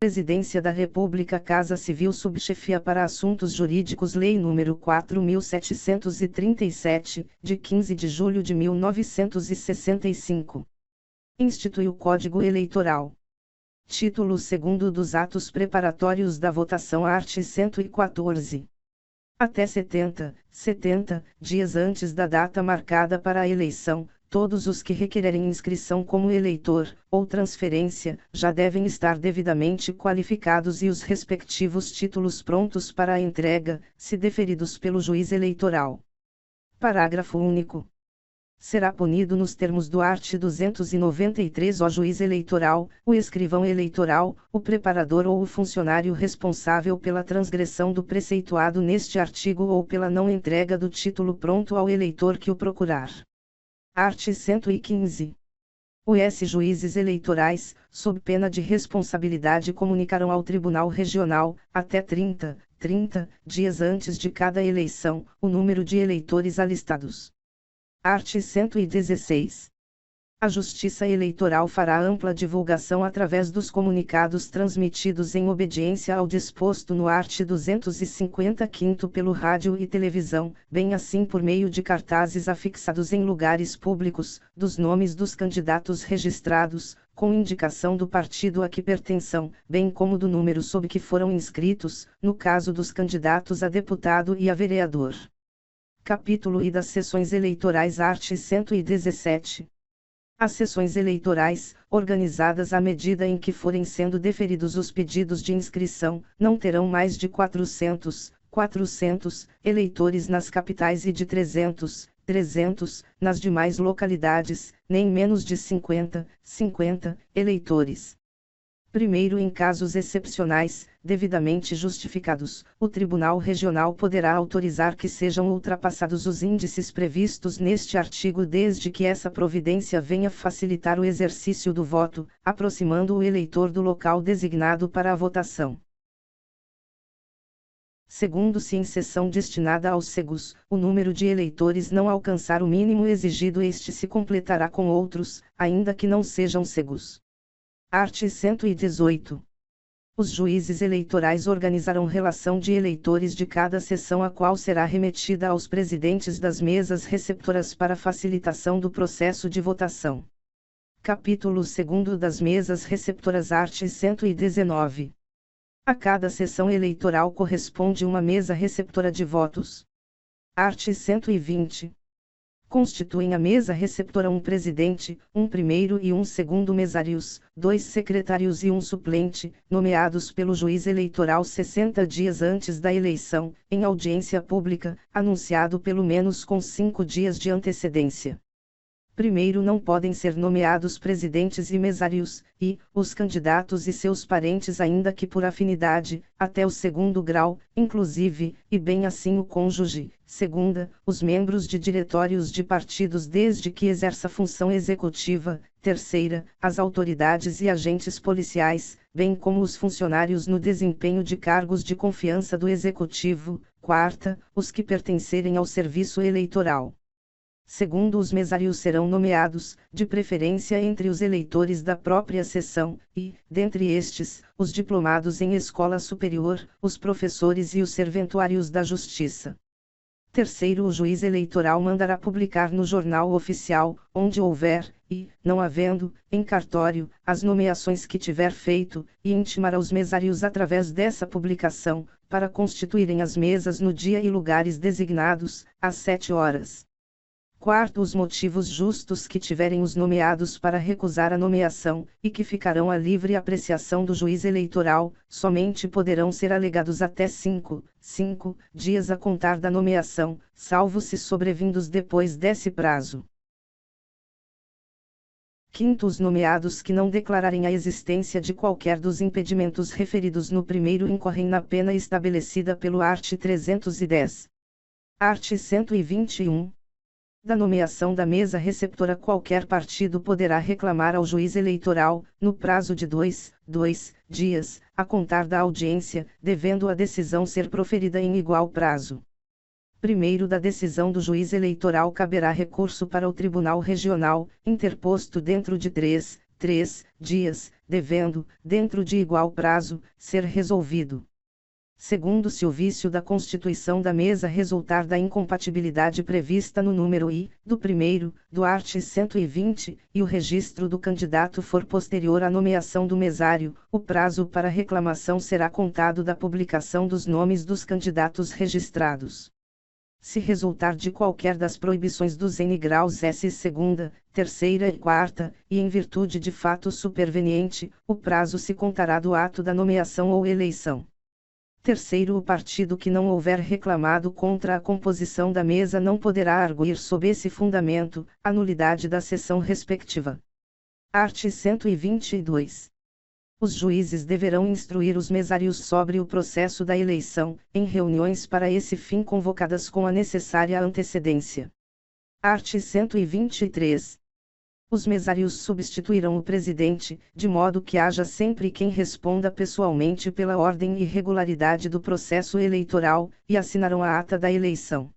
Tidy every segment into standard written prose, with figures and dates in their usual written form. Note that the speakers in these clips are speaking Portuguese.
Presidência da República, Casa Civil, Subchefia para Assuntos Jurídicos, Lei nº 4.737, de 15 de julho de 1965. Institui o Código Eleitoral. Título 2º dos atos preparatórios da votação, art. 114. Até 70 dias antes da data marcada para a eleição, todos os que requererem inscrição como eleitor, ou transferência, já devem estar devidamente qualificados e os respectivos títulos prontos para a entrega, se deferidos pelo juiz eleitoral. Parágrafo único. Será punido nos termos do art. 293 o juiz eleitoral, o escrivão eleitoral, o preparador ou o funcionário responsável pela transgressão do preceituado neste artigo ou pela não entrega do título pronto ao eleitor que o procurar. Art. 115. Os juízes eleitorais, sob pena de responsabilidade, comunicarão ao Tribunal Regional, até 30 dias antes de cada eleição, o número de eleitores alistados. Art. 116. A Justiça Eleitoral fará ampla divulgação através dos comunicados transmitidos em obediência ao disposto no art. 255 pelo rádio e televisão, bem assim por meio de cartazes afixados em lugares públicos, dos nomes dos candidatos registrados, com indicação do partido a que pertençam, bem como do número sob que foram inscritos, no caso dos candidatos a deputado e a vereador. Capítulo I das sessões eleitorais, art. 117. As sessões eleitorais, organizadas à medida em que forem sendo deferidos os pedidos de inscrição, não terão mais de 400 eleitores nas capitais e de 300 nas demais localidades, nem menos de 50 eleitores. Primeiro, em casos excepcionais, devidamente justificados, o Tribunal Regional poderá autorizar que sejam ultrapassados os índices previstos neste artigo, desde que essa providência venha facilitar o exercício do voto, aproximando o eleitor do local designado para a votação. Segundo, se em sessão destinada aos cegos, o número de eleitores não alcançar o mínimo exigido, este se completará com outros, ainda que não sejam cegos. Art. 118. Os juízes eleitorais organizarão relação de eleitores de cada sessão, a qual será remetida aos presidentes das mesas receptoras para facilitação do processo de votação. Capítulo 2º das mesas receptoras, art. 119. A cada sessão eleitoral corresponde uma mesa receptora de votos. Art. 120. Constituem a mesa receptora um presidente, um primeiro e um segundo mesários, 2 secretários e um suplente, nomeados pelo juiz eleitoral 60 dias antes da eleição, em audiência pública, anunciado pelo menos com 5 dias de antecedência. Primeiro, não podem ser nomeados presidentes e mesários, e, os candidatos e seus parentes, ainda que por afinidade, até o 2º grau, inclusive, e bem assim o cônjuge. Segunda, os membros de diretórios de partidos desde que exerça função executiva. Terceira, as autoridades e agentes policiais, bem como os funcionários no desempenho de cargos de confiança do executivo. Quarta, os que pertencerem ao serviço eleitoral. Segundo, os mesários serão nomeados, de preferência entre os eleitores da própria sessão, e, dentre estes, os diplomados em escola superior, os professores e os serventuários da Justiça. Terceiro, o juiz eleitoral mandará publicar no Jornal Oficial, onde houver, e, não havendo, em cartório, as nomeações que tiver feito, e intimará os mesários através dessa publicação, para constituírem as mesas no dia e lugares designados, às 7 horas. Quarto, os motivos justos que tiverem os nomeados para recusar a nomeação, e que ficarão à livre apreciação do juiz eleitoral, somente poderão ser alegados até 5 dias a contar da nomeação, salvo se sobrevindos depois desse prazo. Quinto, os nomeados que não declararem a existência de qualquer dos impedimentos referidos no primeiro incorrem na pena estabelecida pelo art. 310. Art. 121. Da nomeação da mesa receptora, qualquer partido poderá reclamar ao juiz eleitoral, no prazo de 2 dias, a contar da audiência, devendo a decisão ser proferida em igual prazo. Primeiro, da decisão do juiz eleitoral caberá recurso para o Tribunal Regional, interposto dentro de 3 3 dias, devendo, dentro de igual prazo, ser resolvido. Segundo, se o vício da constituição da mesa resultar da incompatibilidade prevista no número I, do primeiro, do art. 120, e o registro do candidato for posterior à nomeação do mesário, o prazo para reclamação será contado da publicação dos nomes dos candidatos registrados. Se resultar de qualquer das proibições dos N graus S segunda, terceira e quarta, e em virtude de fato superveniente, o prazo se contará do ato da nomeação ou eleição. Terceiro, o partido que não houver reclamado contra a composição da mesa não poderá arguir sob esse fundamento, a nulidade da sessão respectiva. Art. 122. Os juízes deverão instruir os mesários sobre o processo da eleição, em reuniões para esse fim convocadas com a necessária antecedência. Art. 123. Os mesários substituirão o presidente, de modo que haja sempre quem responda pessoalmente pela ordem e regularidade do processo eleitoral, e assinarão a ata da eleição.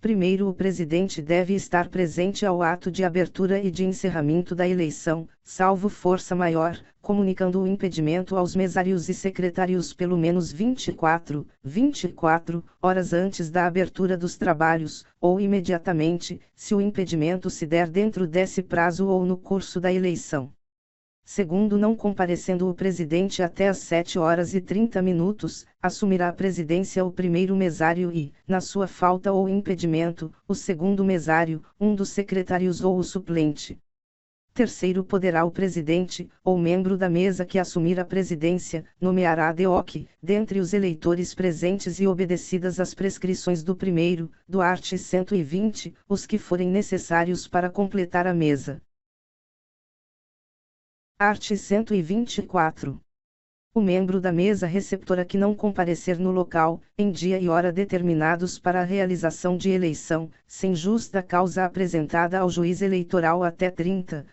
Primeiro, o presidente deve estar presente ao ato de abertura e de encerramento da eleição, salvo força maior, comunicando o impedimento aos mesários e secretários pelo menos 24 horas antes da abertura dos trabalhos, ou imediatamente, se o impedimento se der dentro desse prazo ou no curso da eleição. Segundo, não comparecendo o presidente até às 7h30, assumirá a presidência o primeiro mesário e, na sua falta ou impedimento, o segundo mesário, um dos secretários ou o suplente. Terceiro, poderá o presidente, ou membro da mesa que assumir a presidência, nomeará ad hoc, dentre os eleitores presentes e obedecidas as prescrições do primeiro, do art. 120, os que forem necessários para completar a mesa. Art. 124. O membro da mesa receptora que não comparecer no local, em dia e hora determinados para a realização de eleição, sem justa causa apresentada ao juiz eleitoral até 30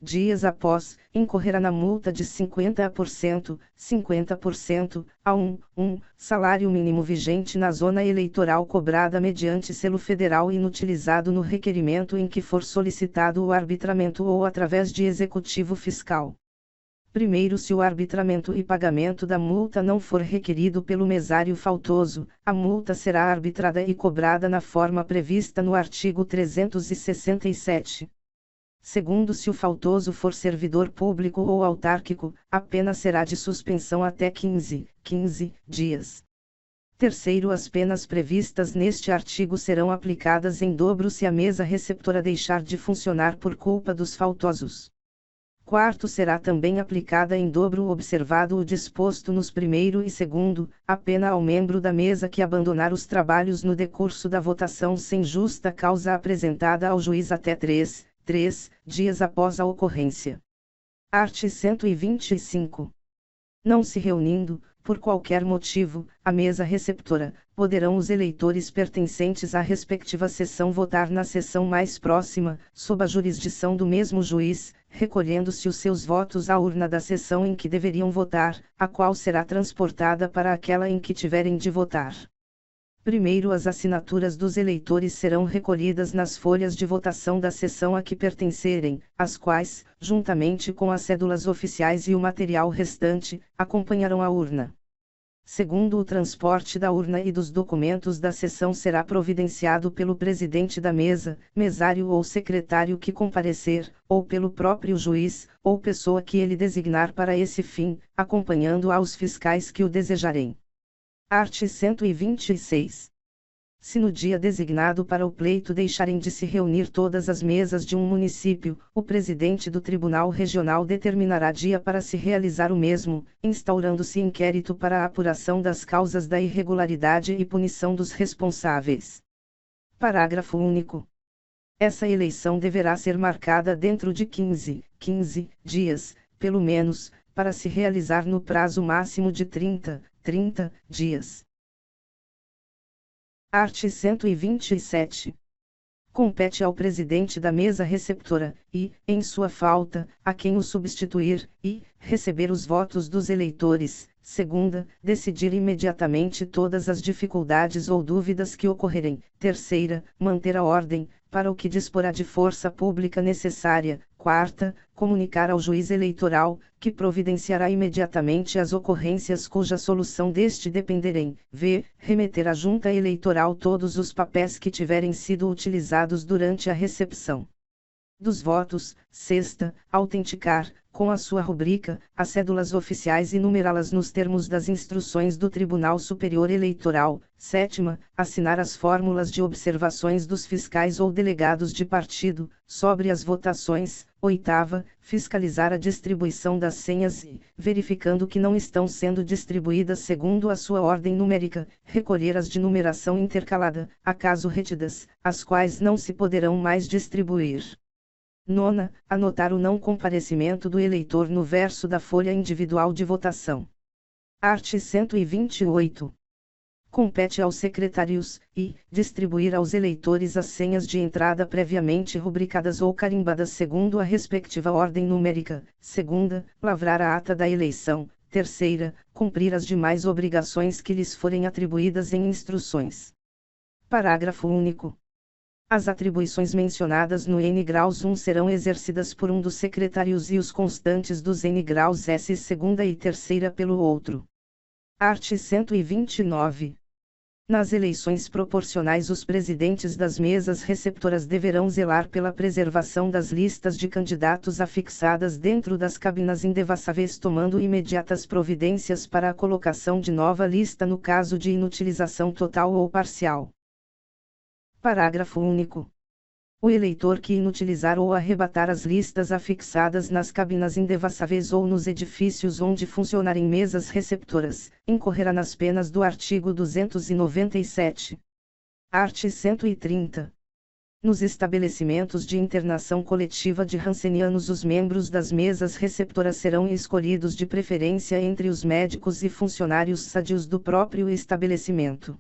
dias após, incorrerá na multa de 50% a salário mínimo vigente na zona eleitoral cobrada mediante selo federal inutilizado no requerimento em que for solicitado o arbitramento ou através de executivo fiscal. Primeiro, se o arbitramento e pagamento da multa não for requerido pelo mesário faltoso, a multa será arbitrada e cobrada na forma prevista no artigo 367. Segundo, se o faltoso for servidor público ou autárquico, a pena será de suspensão até 15 dias. Terceiro, as penas previstas neste artigo serão aplicadas em dobro se a mesa receptora deixar de funcionar por culpa dos faltosos. Quarto, será também aplicada em dobro observado o disposto nos primeiro e segundo, a pena ao membro da mesa que abandonar os trabalhos no decurso da votação sem justa causa apresentada ao juiz até 3 dias após a ocorrência. Art. 125. Não se reunindo, por qualquer motivo, a mesa receptora, poderão os eleitores pertencentes à respectiva sessão votar na sessão mais próxima, sob a jurisdição do mesmo juiz, recolhendo-se os seus votos à urna da sessão em que deveriam votar, a qual será transportada para aquela em que tiverem de votar. Primeiro, as assinaturas dos eleitores serão recolhidas nas folhas de votação da sessão a que pertencerem, as quais, juntamente com as cédulas oficiais e o material restante, acompanharão a urna. Segundo, o transporte da urna e dos documentos da sessão será providenciado pelo presidente da mesa, mesário ou secretário que comparecer, ou pelo próprio juiz, ou pessoa que ele designar para esse fim, acompanhando aos fiscais que o desejarem. Art. 126. Se no dia designado para o pleito deixarem de se reunir todas as mesas de um município, o presidente do Tribunal Regional determinará dia para se realizar o mesmo, instaurando-se inquérito para a apuração das causas da irregularidade e punição dos responsáveis. Parágrafo único. Essa eleição deverá ser marcada dentro de 15 dias, pelo menos, para se realizar no prazo máximo de 30 dias. Art. 127. Compete ao presidente da mesa receptora, e, em sua falta, a quem o substituir, e, receber os votos dos eleitores. Segunda, decidir imediatamente todas as dificuldades ou dúvidas que ocorrerem. Terceira, manter a ordem, para o que disporá de força pública necessária. Quarta, comunicar ao juiz eleitoral, que providenciará imediatamente as ocorrências cuja solução deste depender em, v. remeter à Junta Eleitoral todos os papéis que tiverem sido utilizados durante a recepção dos votos. Sexta, autenticar, com a sua rubrica, as cédulas oficiais e numerá-las nos termos das instruções do Tribunal Superior Eleitoral. Sétima, assinar as fórmulas de observações dos fiscais ou delegados de partido, sobre as votações. Oitava, fiscalizar a distribuição das senhas e, verificando que não estão sendo distribuídas segundo a sua ordem numérica, recolher as de numeração intercalada, acaso retidas, as quais não se poderão mais distribuir. Nona, anotar o não comparecimento do eleitor no verso da folha individual de votação. Art. 128. Compete aos secretários, e, distribuir aos eleitores as senhas de entrada previamente rubricadas ou carimbadas segundo a respectiva ordem numérica. Segunda, lavrar a ata da eleição. Terceira, cumprir as demais obrigações que lhes forem atribuídas em instruções. Parágrafo único. As atribuições mencionadas no N-graus 1 serão exercidas por um dos secretários e os constantes dos N-graus S segunda e terceira pelo outro. Art. 129. Nas eleições proporcionais, os presidentes das mesas receptoras deverão zelar pela preservação das listas de candidatos afixadas dentro das cabinas indevassáveis, tomando imediatas providências para a colocação de nova lista no caso de inutilização total ou parcial. Parágrafo único. O eleitor que inutilizar ou arrebatar as listas afixadas nas cabinas indevassáveis ou nos edifícios onde funcionarem mesas receptoras, incorrerá nas penas do artigo 297. Art. 130. Nos estabelecimentos de internação coletiva de rancenianos, os membros das mesas receptoras serão escolhidos de preferência entre os médicos e funcionários sadios do próprio estabelecimento.